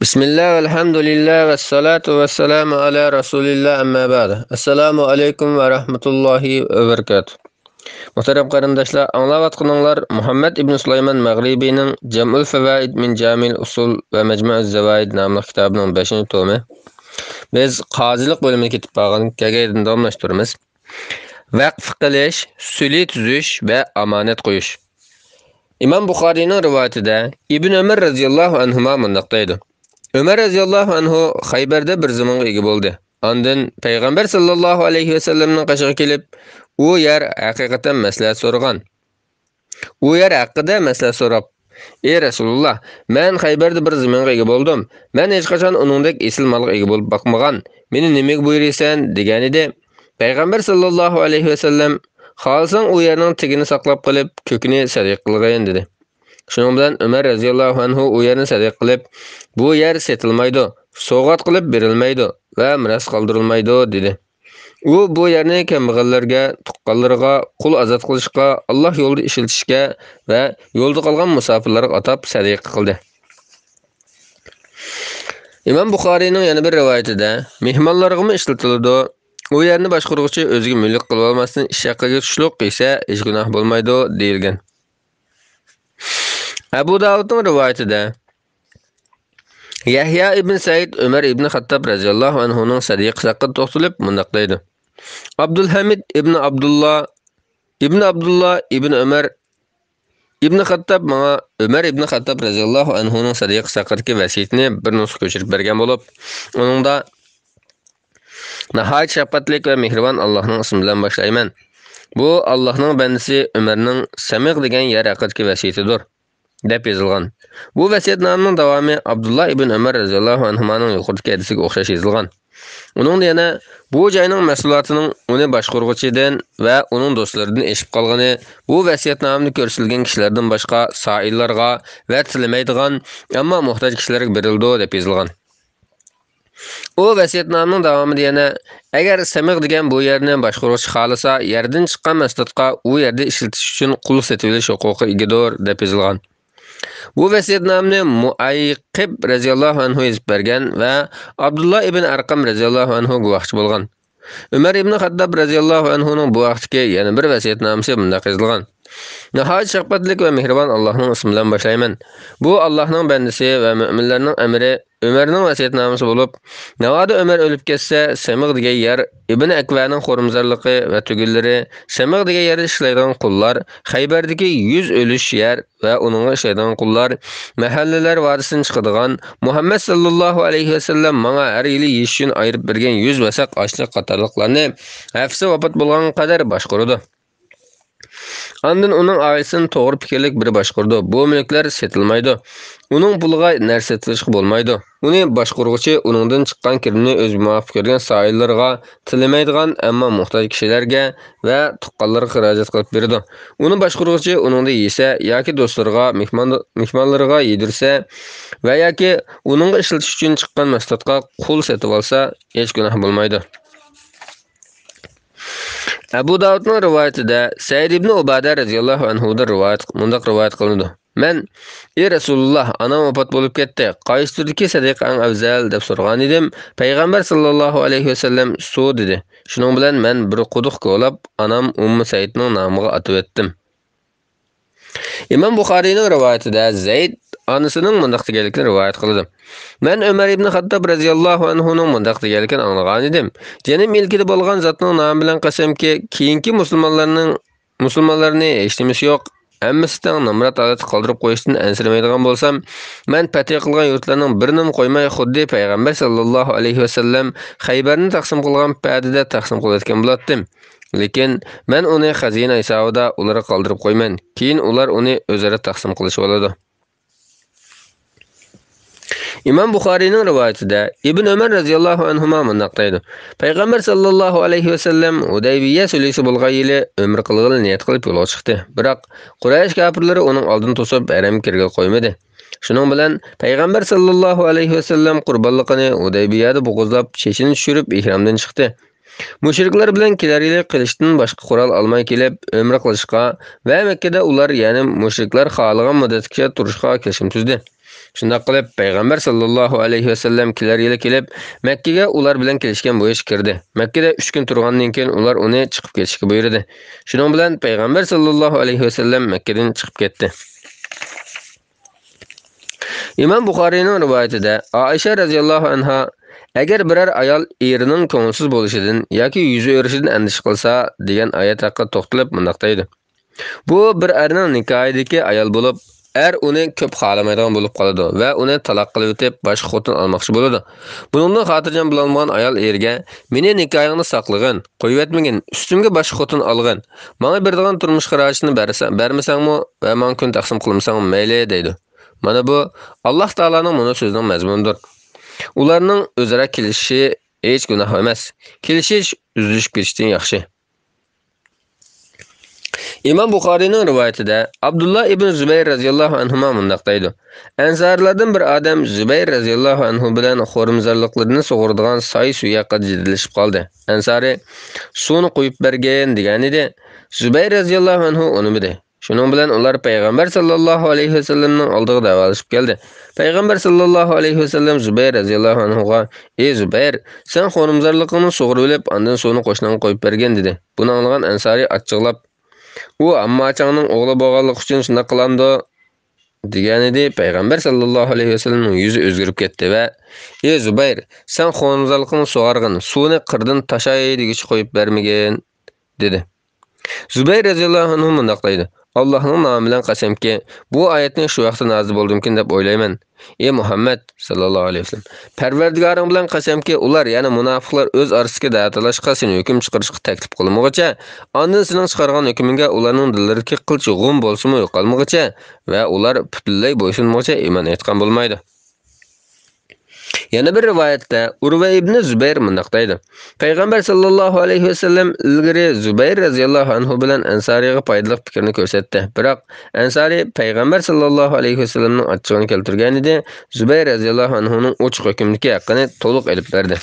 Bismillah, elhamdülillah ve salatu ve selamu ala Resulillah amma ba'da. Assalamu alaikum ve rahmetullahi ve berekatuh. Muhterem qarindoshlar, anglayotganinglar Muhammad ibn Sulayman Maghribining Jam'ul Fawaid min Jamil Usul ve Majmu'uz Zawaid nomli kitobining 5-tomi. Biz qozilik bo'limini ketib qolgan kagaydin davomlashtiramiz. Vaqf qilish, suli tuzish va amonat qo'yish. İmam Buxariyning rivoyatida Ibn Umar radhiyallohu anhuma mundaq deydi. Ömer radhiyallohu anhu Xaybarda bir zamonga ega bo'ldi. Ondan payg'ambar sallallohu alayhi vasallamning qashig'iga kelib, u yer haqiqatan maslahat so'ragan. U yer haqida maslahat so'rab, "Ey Rasululloh, men Xaybarda bir zamonga ega bo'ldim. Men hech qachon uningdek esil molga ega bo'lib boqmagan. Meni nimaga buyursan?" degan edi. Payg'ambar sallallohu alayhi vasallam, "Xohlasang u yerning tigini saqlab qilib, ko'kini sadiq qilg'in" dedi. Shuning bilan Umar radhiyallohu anhu u yerni sadiq qilib, "Bu yer setilmaydi, sovg'at qilib berilmaydi va miras qoldirilmaydi" dedi. U bu yerni kambag'allarga, tuqqanlarga, qul azod qilishga, Alloh yo'lida ishlatishga va yo'lda qolgan musofirlarga atab sadiq qildi. Imom Buxoriyning yana bir rivoyatida mehmonlarga ishlatiladi. U yerni boshqaruvchi o'ziga mulk qilib olmasdan ish haqiga tushliq qilsa, hech gunoh bo'lmaydi deyilgan. Abu Davudning rivoyatida Yahya ibn Said Umar ibn Xattob radhiyallohu anhuning sadiqasi haqida to'xtalib mundaq deydi. Abdulhamid ibn Abdullah ibn Umar ibn Xattob menga Umar ibn Xattob radhiyallohu anhuning sadiqasi haqidagi vasiyatni bir nusxa ko'chirib bergan bo'lib, uningda nihoyat shafqatlik va mehribon Allohning ismi bilan boshlayman. Bu Allohning bandasi Umarning Samiq degan yer haqidagi vasiyatidir deb yozilgan. Bu vasiyatnomaning davomi Abdullah ibn Umar radhiyallohu anhuning yuqoridagi hadisiga o'xshash yozilgan. Uning yana bu joyning mas'ulotining uni boshqaruvchidan va uning do'stlaridan eshib qolgani, bu vasiyatnomani ko'rsatilgan kishilardan boshqa soillarga va tilamaydigan, ammo muhtoj kishilarga berildi deb yozilgan. U vasiyatnomaning davomida yana agar Samiq degan bu yerni boshqaruvchi xolisa, yerdan chiqqan mas'uliyatga u yerda ishlatish uchun qul sotib olish huquqi egadir deb yozilgan. Bu vasiyatnomani Muayqib radhiyallohu anhu yozib bergan va Abdullah ibn Arqam radhiyallohu anhu guvohchi bo'lgan. Umar ibn Xattob radhiyallohu anhuning bu vaqtdagi yana bir vasiyatnomasi bundaq yozilgan. Nihoyat shafqatlik va mehribon Allohning ismi bilan boshlayman. Bu Allohning bandasi va mu'minlarning amri Umarning vasiyatnomasi bo'lib, navoda Umar o'lib ketsa, Samiq degan yer Ibn Akvaning xo'rimzorligi va tugillari, Samiq degan yerda ishlaydigan qullar, Xaybardagi 100 o'lish yer va uningga ishlaydigan qullar, mahallalar vadisidan chiqadigan Muhammad sallallohu alayhi vasallam menga har yili yeyish uchun ayirib bergan 100 vasaq ochliq qatorliqlarni hafsa vafot bo'lgan qadar boshqaradi. Ondan uning oilasining to'g'ri fikrlik biri boshqardi. Bu mulklar setilmaydi. Uning puliga narsa setilish bo'lmaydi. Uni boshqaruvchi uningdan chiqqan kirimni o'z muvofiq ko'rgan soillarga, tilamaydigan, ammo muhtoj kishilarga va tuqqanlarga xarajat qilib beradi. Uni boshqaruvchi uningda yesa yoki do'stlariga, mehmonlarga yedirsa va yoki uningga ishlatish uchun chiqqan maslahatga qul setib olsa, hech gunoh bo'lmaydi. Abu Davudning rivoyatida Said ibn Ubada radhiyallohu anhudan mundaq rivoyat qilindi. Men, "Ey Rasululloh, anam vafot bo'lib ketdi. Qaysi turdagi sadiq eng afzal?" deb so'ragan edim. Payg'ambar sallallohu alayhi vasallam "Suv" dedi. Shuning bilan men bir quduq ko'lab, anam Ummu Saidning nomiga atib etdim. Imom Buxoriyning rivoyatida Zayd onasining mundaq deganligini rivoyat qildi. Men Umar ibn Xattob radhiyallohu anhuning mundaq deganligini anglagan edim. Janim milkida bo'lgan zotning nomi bilan qasamki, keyingi musulmonlarni hech nimasi yo'q. Hammasidan namrat odat qoldirib qo'yishdan ansiramaydigan bo'lsam, men fatih qilgan yurtlarning birini qo'ymay, xuddi payg'ambar sallallohu alayhi vasallam Xaybarni taqsim qilgan paytida taqsim qilayotgan bo'lardim. Lekin men uni xazina hisobida ularga qoldirib qo'yman. Keyin ular uni o'zaro taqsim qilishib oladi. Imom Buxoriyning rivoyatida Ibn Umar radhiyallohu anhuma mundaq deydi. Payg'ambar sallallohu alayhi vasallam Hudaybiya sulhisi bo'lgan yili umr qilg'ili niyat qilib yo'lga chiqdi. Biroq Quraysh kafirlari uning oldini to'sib haramga kirgil qo'ymadi. Shuning bilan payg'ambar sallallohu alayhi vasallam qurbonligini Hudaybiyada bo'g'izlab, chechini tushirib ihramdan chiqdi. Mushriklar bilan kelarlik qilishdan boshqa qurol olmay kelib, umra qilishga va Makka da ular, ya'ni mushriklar xohlagan muddatgacha turishga kelishim tuzdi. Shundaq qilib, payg'ambar sallallohu alayhi vasallam kelar yili kelib, Makkaga ular bilan kelishgan bo'yish kirdi. Makkada 3 kun turgandan keyin ular uni chiqib ketishga buyurdi. Shuning bilan payg'ambar sallallohu alayhi vasallam Makkadan chiqib ketdi. İmam Buxoriyning rivoyatida Aisha radhiyallohu anha agar biror ayol erining ko'ngilsiz bo'lishidan yoki yuzi o'rishidan andish qilsa degan oyat haqida to'xtalib mundaq deydi. Bu bir erning nikohidagi ayol bo'lib, er uni ko'p xolamaydigan bo'lib qoladi va uni taloq qilib o'tib boshqa xotin olmoqchi bo'ladi. Buningdan xotirjam bo'lolmagan ayol erga "Meni nikohingni saqlagin, qo'yib etmagin, ustimga boshqa xotin olgin. Menga beradigan turmush qarashini bermasangmi va men kun taqsim qilmasang mayli" deydi. Mana bu Alloh taolaning mana so'zining mazmunidir. Ularning o'zaro kelishishi hech gunoh emas. Kelishish uzilishib ketishdan yaxshi. İmam Buxoriyning rivoyatida Abdullah ibn Zubayr radhiyallohu anhu mundaq deydi. Ansarlardan bir odam Zubayr radhiyallohu anhu bilan xo'rimzorliklarini sug'uradigan soy suya qadjidlashib qoldi. Ansari suvni quyib bergan degan edi. Zubayr radhiyallohu anhu unimidi. Shuning bilan ular payg'ambar sallallohu alayhi vasallamning oldiga davolashib keldi. Payg'ambar sallallohu alayhi vasallam Zubayr radhiyallohu anhuga: "Ey Zubayr, sen xo'rimzorligingni sug'urib olib, ondan suvni qo'shniga qo'yib bergan" dedi. Buni anglagan Ansari achchiqlab: "U ammachangning o'g'li bo'lganligi uchun shunday qilamdi" degan edi. Payg'ambar sallallohu alayhi vasallamning yuzi o'zgarib ketdi va: "Ey Zubayr, sen xo'rimzorligingni sug'argin, suvni qirdan tashay degicha qo'yib bermagin" dedi. Zubayr radhiyallohu anhu mundaq deydi: Allohning nomi bilan qasamki, bu oyatning shu vaqtda nozil bo'ldimkin deb o'ylayman. Ey Muhammad sallallohu alayhi vasallam, Parvardigoring bilan qasamki, ular yana munofiqlar o'z orasiga da'atalashqa seni hukm chiqarishga taklif qilmoqcha, ondan sening chiqargan hukmingga ularning dillariga qilch g'um bo'lsa-mu yo'qolmoqcha va ular butunlay bo'ysunmoqcha iymon etgan bo'lmaydi. Yana bir rivoyatda Urva ibn Zubayr mundaq deydi. Payg'ambar sallallohu alayhi vasallam ilgari Zubayr radhiyallohu anhu bilan Ansariga foydali fikrni ko'rsatdi. Biroq Ansari payg'ambar sallallohu alayhi vasallamning achchig'ini keltirgan edi. Zubayr radhiyallohu anhuning ochiq hukmdagi haqqini to'liq elib berdi.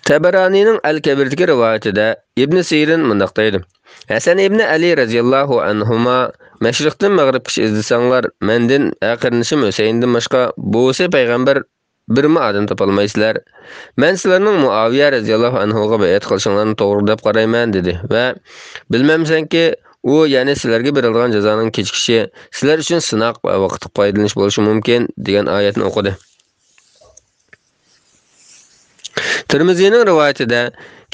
Tabaranining Al-Kabirdagi rivoyatida Ibn Sirin mundaq deydi. Hasan ibn Ali radhiyallohu anhuma Mashriqdan Mag'ribgacha izlasanglar, mendan aqirnishim Husayndan boshqa bo'sa payg'ambar birmi odam topolmaysizlar. Men sizlarning Muaviya radhiyallohu anhuga bay'at qilishinglarni to'g'ri deb qarayman dedi va bilmamsanki, u ya'ni sizlarga berilgan jazoning kechikishi sizlar uchun sinoq va vaqtga foydalanish bo'lishi mumkin degan oyatni o'qidi. Tirmizining rivoyatida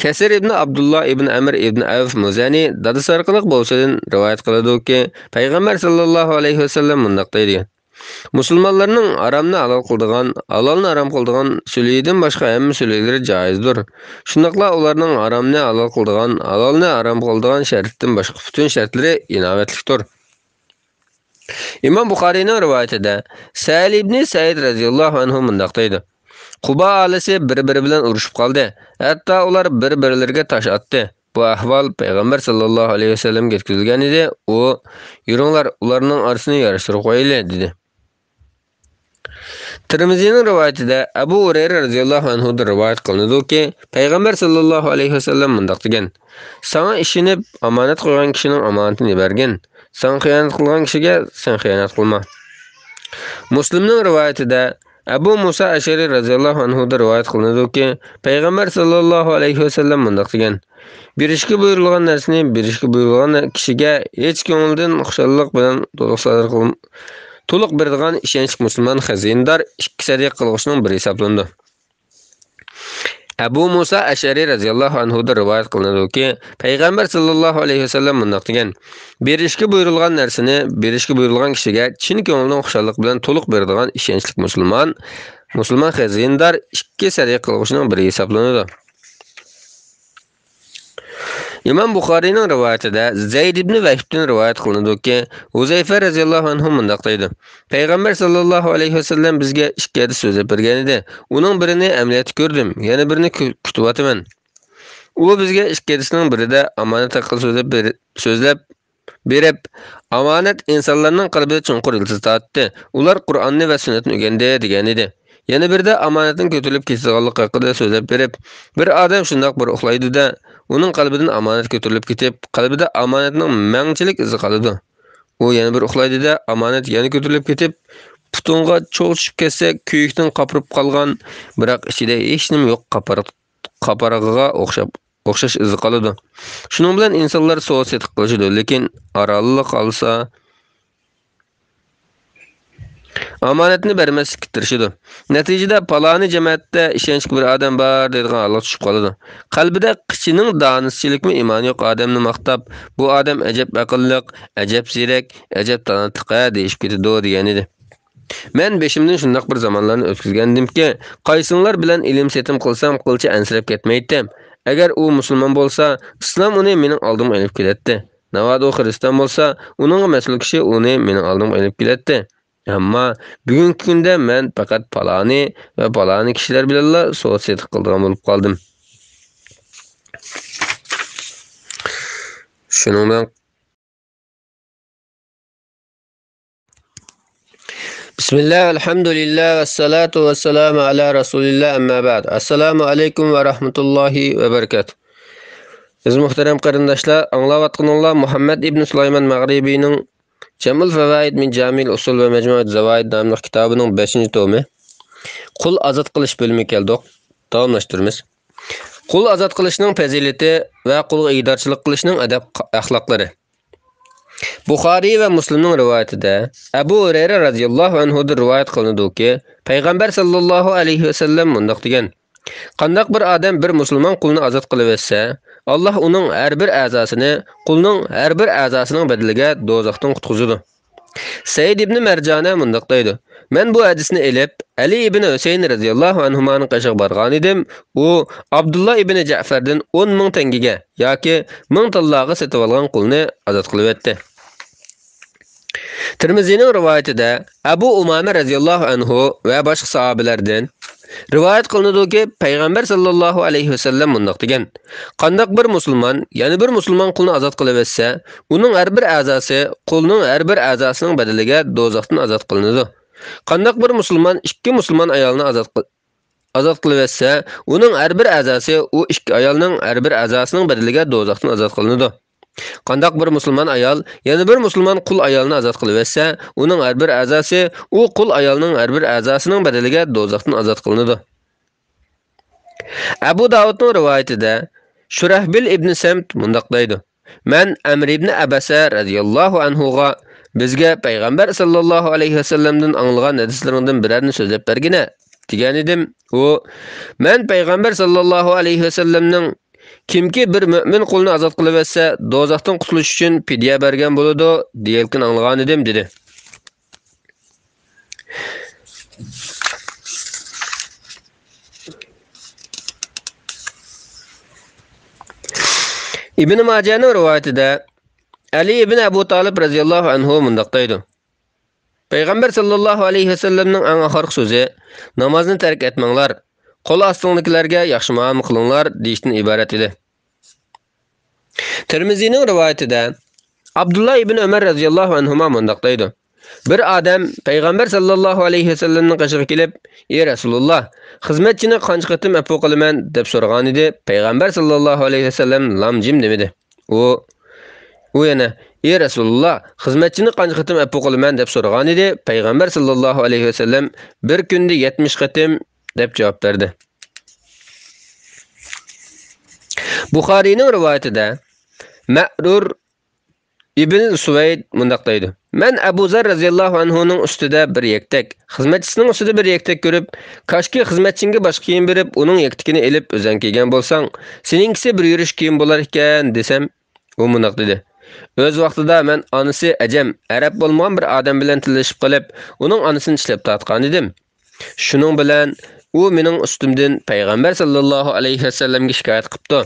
Kasir ibn Abdullah ibn Amr ibn Avf Muzani dadasi orqali bo'lsadan rivoyat qiladiki, payg'ambar sallallohu alayhi vasallam mundaq deydi: Musulmonlarning haramni halol qildigan, halolni harom qildigan so'lidan boshqa hamma so'lilari joizdir. Shundaqla ularning haramni halol qildigan, halolni harom qildigan shartdan boshqa butun shartlari inovatlikdir. İmam Buxoriyning rivoyatida Sa'id ibn Sa'id radhiyallohu anhu mundaq deydi: Quba ailesi bir-biri bilan urushib qoldi. Hatto ular bir-birlariga tosh otdi. Bu ahvol payg'ambar sallallohu alayhi vasallamga yetkazilgan edi. U: "Yuringlar, ularning orasini yarashtirib qo'yaylik" dedi. Tirmizining rivoyatida Abu Hurayra radhiyallohu anhu rivoyat qilinadiki, payg'ambar sallallohu alayhi vasallam mundaq degan: "Sana ishinib omonat qo'ygan kishining omonatini bergin. Sen xiyonat qilgan kishiga sen xiyonat qilma." Muslimning rivoyatida Abu Musa Ashari radhiyallohu anhu rivoyat qilinadiki, payg'ambar sallallohu alayhi vasallam mundaq degan: "Berishga buyurilgan narsani berishga buyurilgan kishiga hech ko'ngildan xushallik bilan to'liq beradigan ishonchli musulmon xazindor ikki sadiq qilg'ishning biri hisoblanadi." Abu Musa Ashari radhiyallohu anhu rivoyat qilinadiki, payg'ambar sallallohu alayhi vasallam mundaq degan: "Berishga buyurilgan narsani berishga buyurilgan kishiga chin ko'ngildan xushallik bilan to'liq beradigan ishonchli musulmon xazindor ikki sadiq qilg'ishning biri hisoblanadi." İmam Buxoriyning rivoyatida Zayd ibn Vahbdan rivoyat qilinadiki, Huzayfa radhiyallohu anhu mundaq deydi: Payg'ambar sallallohu alayhi vasallam bizga ikki hadis so'zlab bergan edi. Uning birini amaliyotda ko'rdim, yana birini kutyapman. U bizga ikki hadisning birida omonat haqida so'zlab berib, omonat insonlarning qalbida chunqur iltiz tortdi. Ular Qur'onni va sunnatni o'rgandi degan edi. Yana birda omonatning ko'tarilib ketganligi haqida so'zlab berib, bir odam shundoq bir uxlaydi-da, uning qalbidan omonat ko'tarilib ketib, qalbida omonatning mangchilik izi qoladi. u yana bir uxlaydi-da, omonat yana ko'tarilib ketib, putunga cho'g' tushib ketsa, kuyikdan qopirib qolgan, biroq ichida hech nima yo'q qaparig'iga o'xshash izi qoladi. Shuning bilan insonlar so'z setiq qilishadi, lekin oraliq qolsa omonatni bermaslikka tirishadi. Natijada paloni jamoatda ishonchli bir odam bor deydigan holat tushib qoladi. Qalbida qichining donishchilikmi imoni yo'q odamni maqtab, bu odam ajab aqlliq, ajab ziyrak, ajab talantliq deyishib ketadi degan edi. Men beshimdan shundoq bir zamonlarni o'tkazgandimki, qaysinglar bilan ilm setim qilsam qilcha ansirab ketmaydim. Agar u musulmon bo'lsa, islom uni mening oldimga olib keladi. Navodo xristian bo'lsa, uning mas'ul kishi uni mening oldimga olib keladi. Ammo bugungi kunda men faqat paloni va paloni kishilar bilan so'z setiq qilgan bo'lib qoldim. Shuning bilan Bismillah, alhamdulillah, vassalatu vassalamu ala rasulillah, amma ba'd. Assalomu alaykum va rahmatullohi va barakatuh. Aziz muhtaram qarindoshlar, anglayotganinglar Muhammad ibn Sulaymon Mag'ribiyning Jamul Fawaid min Jamil Usul va Majmu'at Zawaid nomli kitobining 5-tomi. Qul azod qilish bo'limi keldik. Davomlashtiramiz. Qul azod qilishning fazilati va qulga ig'dorchilik qilishning adab axloqlari. Buxoriy va Muslimning rivoyatida Abu Hurayra radhiyallohu anhu rivoyat qilinadiki, payg'ambar sallallohu alayhi vasallam mundaq degan: Qandaq bir odam bir musulmon qulni azod qilib etsa, Alloh uning har bir a'zosini qulning har bir a'zosining badaliga dozoqdan qutqizadi. Said ibn Marjana mundaq deydi: Men bu hadisni elib Ali ibn Husayn radhiyallohu anhuning qashiq borgan edim. U Abdullah ibn Ja'fardan 10 ming tengiga yoki 1000 tillog'i sotib olgan qulni azod qilib etdi. Tirmizining rivoyatida Abu Umama radhiyallohu anhu va boshqa sahobalardan rivoyat qilinadiki, payg'ambar sallallohu alayhi vasallam mundaq degan: Qandaq bir musulmon, ya'ni bir musulmon qulni azod qilib etsa, uning har bir a'zosi qulning har bir a'zosining badaliga dozoqdan azod qilinadi. Qandaq bir musulmon ikki musulmon ayolni azod qilib etsa, uning har bir a'zosi u ikki ayolning har bir a'zosining badaliga dozoqdan azod qilinadi. Qandaq bir musulmon ayol, ya'ni bir musulmon qul ayolni azod qilib etsa, uning har bir a'zosi u qul ayolning har bir a'zosining badaliga dozoqdan azod qilinadi. Abu Davudning rivoyatida Shurahbil ibn Samt mundaq deydi: Men Amr ibn Abasa radhiyallohu anhuga bizga payg'ambar sallallohu alayhi vasallamdan anglagan hadislaringdan birarni so'zlab bergina degan edim. U men payg'ambar sallallohu alayhi vasallamning kimki bir mu'min qulni azod qilib etsa, dozoqdan qutulish uchun fidya bergan bo'ladi, deyilgan anglagan edim dedi. Ibn Majahning rivoyatida Ali ibn Abu Talib radhiyallohu anhu mundaq deydi: Payg'ambar sallallohu alayhi vasallamning eng oxirgi so'zi namozni tark etmanglar, qo'l ostingizlarga yaxshi muomala qilinglar deyishdan iborat edi. Tirmizining rivoyatida Abdullah ibn Umar radhiyallohu anhu mundaq deydi: Bir odam payg'ambar sallallohu alayhi vasallamning qashig'iga kelib, "Ey Rasululloh, xizmatchini qancha qatim afu qilaman?" deb so'ragan edi. Payg'ambar sallallohu alayhi vasallam lam jim demadi. U yana "Ey Rasululloh, xizmatchini qancha qatim afu qilaman?" deb so'ragan edi. Payg'ambar sallallohu alayhi vasallam bir kunda 70 qatim deb javob berdi. Buxoriyning rivoyatida Ma'rur ibn Suvayd mundaq deydi: Men Abu Zar radhiyallohu anhuning ustida bir yaktak, xizmatchisining ustida bir yaktak ko'rib, "Kashki xizmatchingga boshqa kiyim berib, uning yaktikini elib o'zing kiygan bo'lsang, seningkisi bir yurish kiyim bo'lar ekan" desam, u mundaq dedi: O'z vaqtida men onasi ajam, arab bo'lmagan bir odam bilan tillashib qolib, uning onasini ishlab tatgan edim. Shuning bilan u mening ustimdan payg'ambar sallallohu alayhi vasallamga shikoyat qilibdi.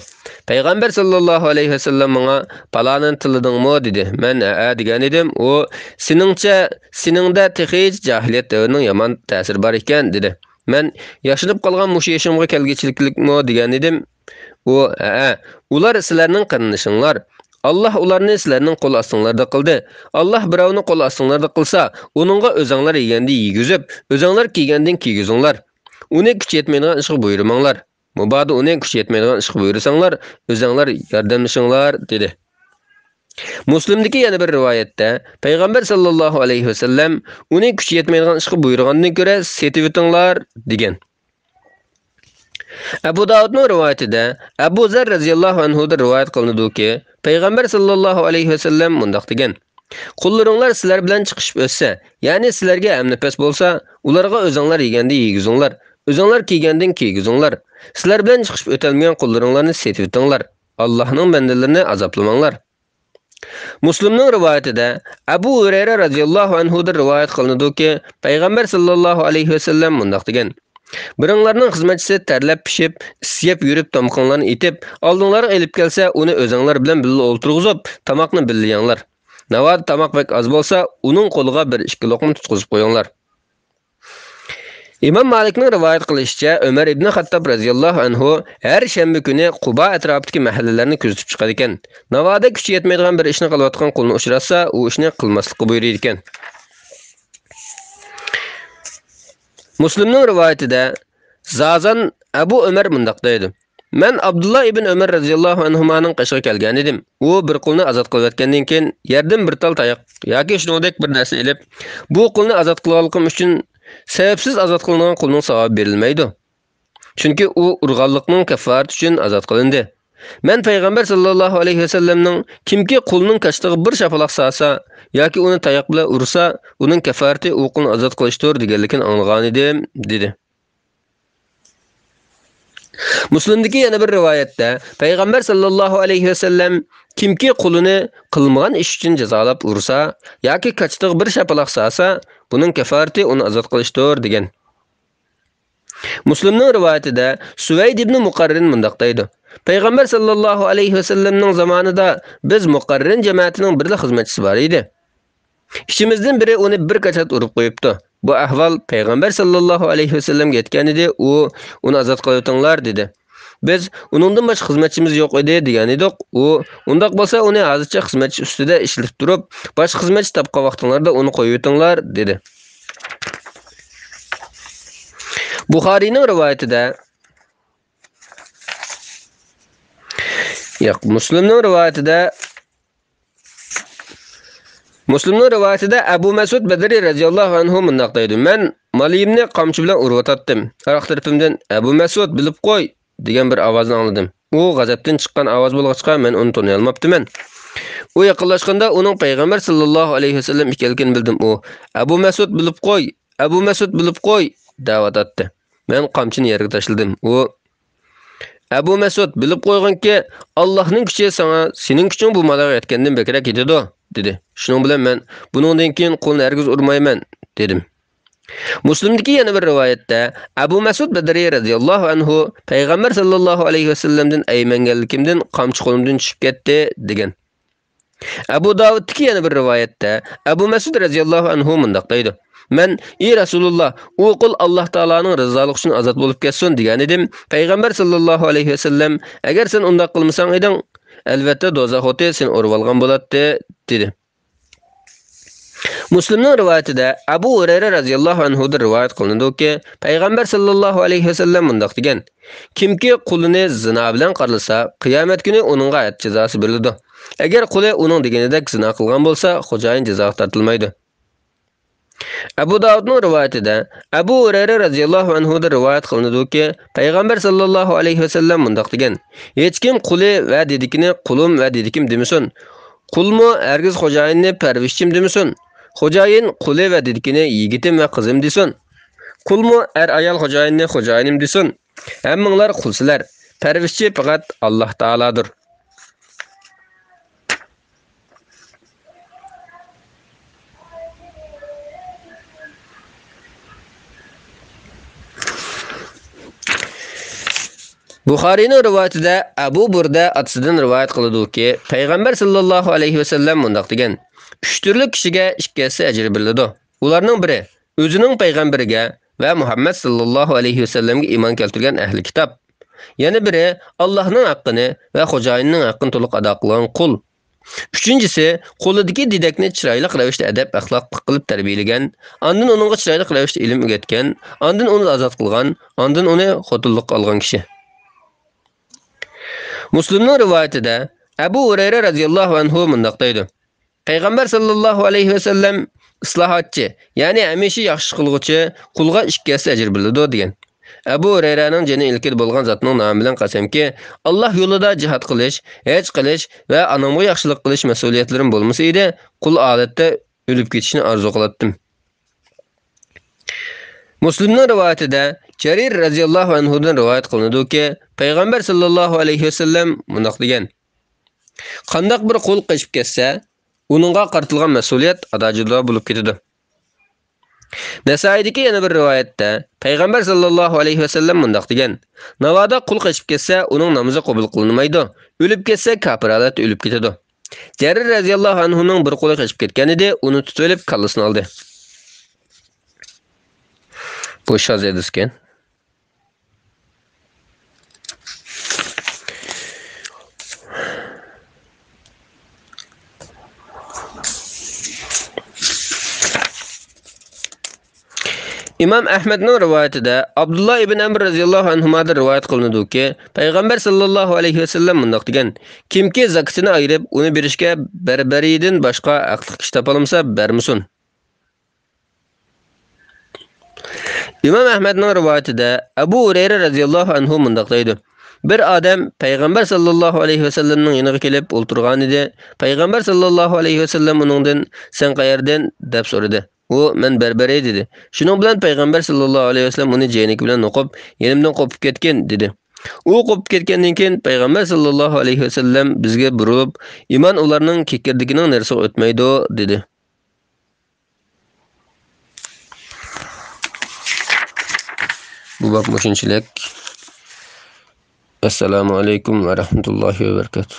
Payg'ambar sallallohu alayhi vasallam menga "Palonin tilidingmi?" dedi. Men "A" degan edim. U "Seningcha, seningda texij jahiliyat davrining yomon ta'sir bor ekan" dedi. Men "Yashinib qolgan mush yashimga kelgichiliklikmi?" degan edim. U "A, ular sizlarning qarindoshinglar. Allah ularni sizlarning qo'l ostinglarda qildi. Allah birovni qo'l ostinglarda qilsa, uningga o'zinglar yeganda yegizib, o'zinglar kiygandan kiygizinglar. Uni kuch yetmaydigan ishga buyurmanglar. Mubodi uni kuch yetmaydigan ishga buyursanglar, o'zinglar yordamlashinglar" dedi. Muslimdagi yana bir rivoyatda payg'ambar sallallohu alayhi vasallam uning kuchi yetmaydigan ishga buyurgandan ko'ra setib o'tinglar degan. Abu Davudning rivoyatida Abu Zar radhiyallohu anhu da rivoyat qilinadiki, payg'ambar sallallohu alayhi vasallam mundaq degan: Qullaringlar sizlar bilan chiqishib o'tsa, ya'ni sizlarga amnafas bo'lsa, ularga o'zinglar yeganda yegizinglar, o'zinglar kiygandan kiygizinglar. Sizlar bilan chiqishib o'talmagan qullaringlarni setib o'tinglar. Allohning bandalarini azoblamanglar. Muslimning rivoyatida Abu Hurayra radhiyallohu anhu da rivoyat qilinadiki, payg'ambar sallallohu alayhi vasallam mundaq degan: Biringlarning xizmatchisi terlab pishib, isiyab yurib tomoqlarni etib, oldinglarga elib kelsa, uni o'zinglar bilan birga o'ltirg'izib, tomoqni birlayinglar. Navad tamoq bek az bo'lsa, uning qo'liga 1-2 loqma tutqizib qo'yinglar. Imom Malikning rivoyat qilishicha, Umar ibn Xattob radhiyallohu anhu har shanba kuni Quba atrofidagi mahallalarni kuzatib chiqar ekan. Navoda kuchi yetmaydigan bir ishni qilayotgan qulni uchratsa, u ishni qilmaslikka buyurar ekan. Muslimning rivoyatida Zazan Abu Umar mundaq deydi: Men Abdullah ibn Umar radhiyallohu anhumaning qishga kelgan edim. U bir qulni azod qilayotgandan keyin yerdan bir tal tayoq yoki shuningdek bir narsa olib, bu qulni azod qilganligim uchun sebepsiz azod qilingan qulning savobi berilmaydi. Chunki u urg'anlikning kafarati uchun azod qilindi. Men payg'ambar sallallohu alayhi vasallamning kimki qulning kashtig'i bir shapaloq salsa yoki uni tayoq bilan ursa, uning kafarati u qulni azod qilishdir deganligini anglagan edim, dedi. Muslimdagi yana bir rivoyatda payg'ambar sallallohu alayhi vasallam kimki qulini qilmagan ish uchun jazolab ursa yoki kachtig' bir shapaloq salsa, buning kafarati uni azod qilishdir degan. Muslimning rivoyatida Suvayd ibn Muqarrin mundaq deydi: Payg'ambar sallallohu alayhi vasallamning zamonida biz Muqarrin jamoatining bir xizmatchisi bor edi. Ishimizdan biri uni bir qachat urib qo'yibdi. Bu ahvol payg'ambar sallallohu alayhi vasallamga yetgan edi, u uni azod qilayotinglar dedi. Biz uningdan boshqa xizmatchimiz yo'q edi degan edik. U undaq bo'lsa uni hozircha xizmatchi ustida ishlab turib, boshqa xizmatchi topgan vaqtinglarda uni qo'yib o'tinglar dedi. Buxoriyning rivoyatida Muslimning rivoyatida Abu Mas'ud Badri radhiyallohu anhu mundaq deydi: Men malimni qamchi bilan urib o'tatdim. Aroq tarafimdan Abu Mas'ud bilib qo'y degan bir ovozni angladim. U g'azabdan chiqqan ovoz bo'lg'achqa men uni toniy olmabdiman. U yaqinlashganda uning payg'ambar sallallohu alayhi vasallam ekanligini bildim. U Abu Mas'ud bilib qo'y, Abu Mas'ud bilib qo'y da'vat etdi. Men qamchini yerga tashladim. U Abu Mas'ud bilib qo'yganki, Allohning kuchi sana, sening kuching bu malaga yetgandan bekrak ketadi, dedi. Shuning bilan men buningdan keyin qo'lni hargiz urmayman, dedim. Muslimdagi yana bir rivoyatda Abu Mas'ud Badri radhiyallohu anhu payg'ambar sallallohu alayhi vasallamdan aymanganligimdan qamchi qo'limdan tushib ketdi, degan. Abu Davuddagi yana bir rivoyatda Abu Mas'ud radhiyallohu anhu mundaq deydi: Men ey Rasululloh, u qul Alloh taolaning rizoligi uchun azod bo'lib ketsin degan edim. Payg'ambar sallallohu alayhi vasallam agar sen undaq qilmasang eding, albatta dozoq o'ti sen urib olgan bo'ladi, dedi. Muslimning rivoyatida Abu Hurayra radhiyallohu anhu da rivoyat qilinadiki, payg'ambar sallallohu alayhi vasallam mundaq degan: Kimki qulini zina bilan qarlasa, qiyomat kuni uningga hayot jazosi beriladi. Agar quli uning deganidek zina qilgan bo'lsa, xo'jayin jazoga tortilmaydi. Abu Davudning rivoyatida Abu Hurayra radhiyallohu anhu da rivoyat qilinadiki, payg'ambar sallallohu alayhi vasallam mundaq degan: Hech kim quli va dedikini qulim va dedikim demisin. Qulmu hargiz xo'jayinni parvishchim demisin. Xo'jayin quli va dedikini yigitim va qizim desin. Qulmu ayol xo'jayinni xo'jayinim desin. Hammanglar qulsizlar. Parvishchi faqat Alloh taoladir. Buxoriyning rivoyatida Abu Burda otasidan rivoyat qiladi-ki, payg'ambar sallallohu alayhi vasallam mundaq degan: 3 turli kishiga ikkisi ajr beriladi. Ularning biri o'zining payg'ambariga va Muhammad sallallohu alayhi vasallamga iymon keltirgan ahli kitob. Yana biri Allohning haqqini va xo'jayinning haqqini to'liq ado qilgan qul. Uchinchisi qo'lidagi didakni chiroyli ravishda adab axloq qilib tarbiyalagan, ondan uningga chiroyli ravishda ilm o'rgatgan, ondan uni azod qilgan, ondan uni xotinlik olgan kishi. Muslimning rivoyatida Abu Hurayra radhiyallohu anhu mundaq deydi. Payg'ambar sallallohu alayhi va sallam islohotchi, ya'ni hamisha yaxshi qilguvchi qulga 2 hassa ajr biladi degan. Abu Hurayraning jini ilkid bo'lgan zotning nomi bilan qasamki, Alloh yo'lida jihad qilish, haj qilish va anamga yaxshilik qilish mas'uliyatlarim bo'lmasa edi, qul odatda o'lib ketishni orzu qilardim. Muslimning rivoyatida Jarir radhiyallohu anhu dan rivoyat qilinadiki, payg'ambar sallallohu alayhi va sallam mundaq degan: Qandaq bir qul qochib ketsa, uningga qartilgan mas'uliyat adajida bo'lib ketadi. Nasaidagi yana bir rivoyatda payg'ambar sallallohu alayhi va sallam mundaq degan: Navoda qul qochib ketsa, uning namozi qabul qilinmaydi. O'lib ketsa, kafir holatda o'lib ketadi. Jarir radhiyallohu anhu ning bir quli qochib ketgan edi, uni tutib olib kallasini oldi. Bu şaz edisken. İmam Ahmed'nin rivayetinde Abdullah ibn Amr radhiyallohu anhumadan rivayet kılınıdaki Peygamber sallallahu aleyhi ve sellem mundaq degan: Kimki zakatını ayırıp onu berishga berberiydan boshqa aqli kishi topolmasa bermasin. İmam Ahmed'nin rivayetinde Abu Hurayra radhiyallohu anhu mundaq deydi: Bir adam Peygamber sallallahu aleyhi ve sellemning yoniga kelib o'ltirgan edi. Peygamber sallallahu aleyhi ve sellem uningdan "Sen qayerdan?" deb so'radi. U "Men berbere" dedi. Shuning bilan Peygamber sallallahu aleyhi ve sellem uni jeynik bilan o'qib, "Yenimdan qopib ketgan" dedi. U qopib ketgandan keyin Peygamber sallallahu aleyhi ve sellem bizga burilib, "Iymon ularning kekirdigining narsa o'tmaydi" dedi. Bu bab mushunchilik. Assalomu alaykum va rahmatullohi va barakatuh.